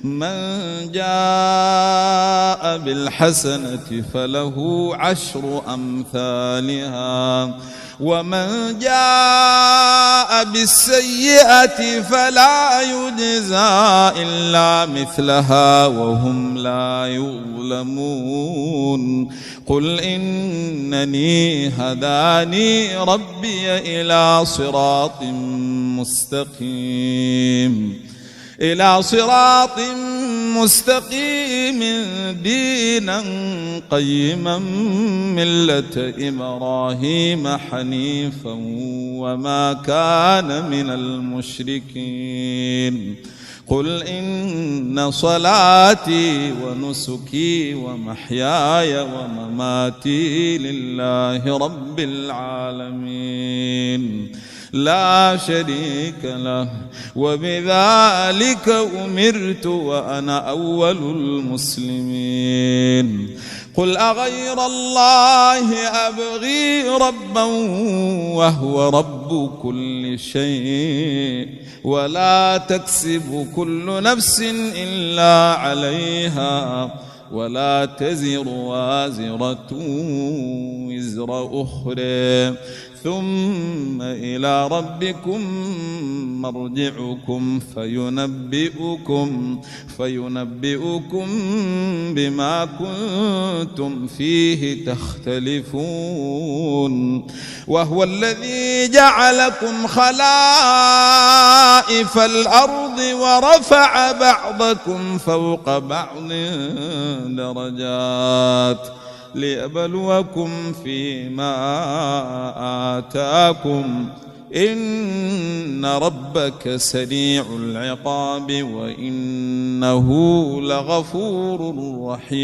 من جاء بالحسنة فله 10 أمثالها ومن جاء بالسيئة فلا يجزى إلا مثلها وهم لا يظلمون قل إنني هداني ربي إلى صراط مستقيم دينا قيما ملة إبراهيم حنيفا وما كان من المشركين قل إن صلاتي ونسكي ومحياي ومماتي لله رب العالمين لا شريك له وبذلك أمرت وأنا أول المسلمين قل أغير الله أبغي ربا وهو رب كل شيء ولا تكسب كل نفس إلا عليها ولا تزر وازرة وزر أخرى ثم إلى ربكم مرجعكم فينبئكم بما كنتم فيه تختلفون وهو الذي جعلكم خلائف الأرض ورفع بعضكم فوق بعض درجات ليبلوكم فيما آتاكم إن ربك سريع العقاب وإنه لغفور رحيم.